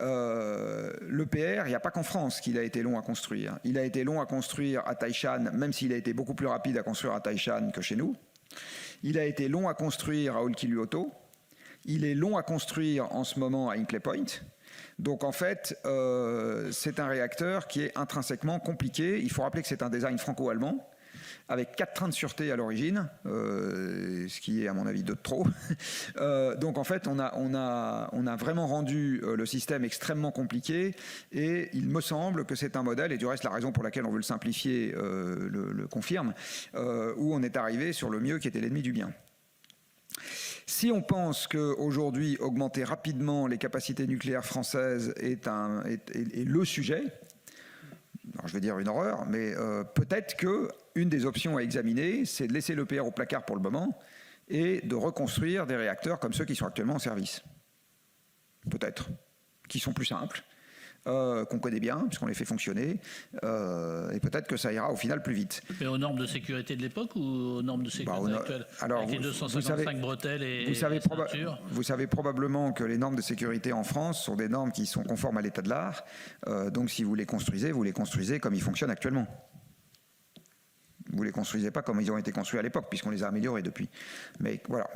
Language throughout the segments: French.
L'EPR, il n'y a pas qu'en France qu'il a été long à construire. Il a été long à construire à Taishan, même s'il a été beaucoup plus rapide à construire à Taishan que chez nous. Il a été long à construire à Olkiluoto. Il est long à construire en ce moment à Hinkley Point. Donc en fait, c'est un réacteur qui est intrinsèquement compliqué. Il faut rappeler que c'est un design franco-allemand, avec 4 trains de sûreté à l'origine, ce qui est à mon avis 2 de trop. Donc en fait, on a vraiment rendu le système extrêmement compliqué, et il me semble que c'est un modèle, et du reste la raison pour laquelle on veut le simplifier le confirme, où on est arrivé sur le mieux qui était l'ennemi du bien. Si on pense qu'aujourd'hui, augmenter rapidement les capacités nucléaires françaises est le sujet, alors je vais dire une horreur, mais peut-être qu'une des options à examiner, c'est de laisser l'EPR au placard pour le moment et de reconstruire des réacteurs comme ceux qui sont actuellement en service. Peut-être. Qui sont plus simples, qu'on connaît bien, puisqu'on les fait fonctionner, et peut-être que ça ira au final plus vite. Mais aux normes de sécurité de l'époque ou aux normes de sécurité actuelles? Alors, avec les 255 bretelles et ceintures. Vous savez probablement que les normes de sécurité en France sont des normes qui sont conformes à l'état de l'art. Donc si vous les construisez comme ils fonctionnent actuellement. Vous ne les construisez pas comme ils ont été construits à l'époque, puisqu'on les a améliorés depuis. Mais voilà.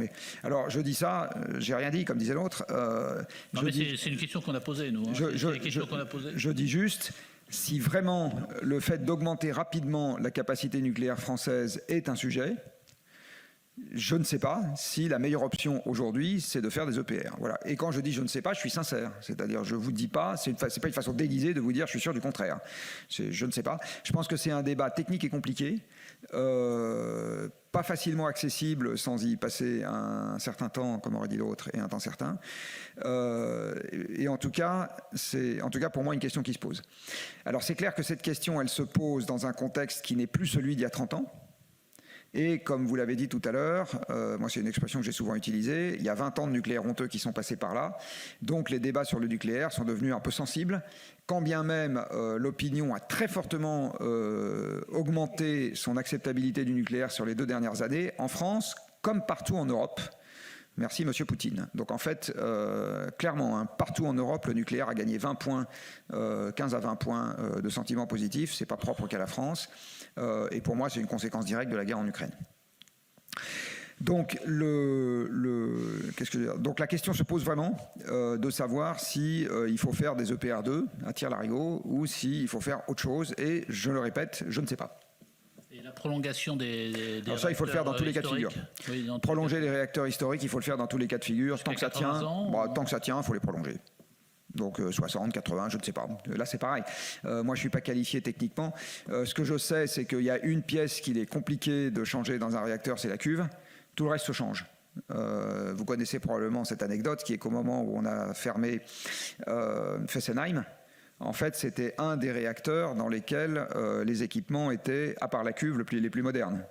Alors, je dis ça, j'ai rien dit, comme disait l'autre. Non, mais c'est une question qu'on a posée, nous. Je dis juste, si vraiment le fait d'augmenter rapidement la capacité nucléaire française est un sujet, je ne sais pas si la meilleure option aujourd'hui, c'est de faire des EPR. Voilà. Et quand je dis je ne sais pas, je suis sincère. C'est-à-dire, je ne vous dis pas, c'est pas une façon déguisée de vous dire je suis sûr du contraire. Je ne sais pas. Je pense que c'est un débat technique et compliqué, pas facilement accessible sans y passer un certain temps, comme aurait dit l'autre, et un temps certain. Et en tout cas, c'est pour moi une question qui se pose. Alors c'est clair que cette question, elle se pose dans un contexte qui n'est plus celui d'il y a 30 ans. Et comme vous l'avez dit tout à l'heure, moi c'est une expression que j'ai souvent utilisée, il y a 20 ans de nucléaire honteux qui sont passés par là, donc les débats sur le nucléaire sont devenus un peu sensibles, quand bien même l'opinion a très fortement augmenté son acceptabilité du nucléaire sur les 2 dernières années, en France comme partout en Europe. Merci Monsieur Poutine. Donc en fait, clairement, hein, partout en Europe, le nucléaire a gagné 20 points, 15 à 20 points de sentiments positifs. C'est pas propre qu'à la France. Et pour moi, c'est une conséquence directe de la guerre en Ukraine. Donc, qu'est-ce que je veux dire ? Donc la question se pose vraiment de savoir si il faut faire des EPR2 à Tire-Larigot ou s'il faut faire autre chose. Et je le répète, je ne sais pas. Et la prolongation des alors ça, il faut le faire dans tous les cas de figure. Oui, prolonger les réacteurs historiques, il faut le faire dans tous les cas de figure. Tant que ça tient, tant que ça tient, il faut les prolonger. Donc 60, 80, je ne sais pas. Là, c'est pareil. Moi, je ne suis pas qualifié techniquement. Ce que je sais, c'est qu'il y a une pièce qu'il est compliqué de changer dans un réacteur, c'est la cuve. Tout le reste se change. Vous connaissez probablement cette anecdote qui est qu'au moment où on a fermé Fessenheim, en fait, c'était un des réacteurs dans lesquels les équipements étaient, à part la cuve, les plus modernes.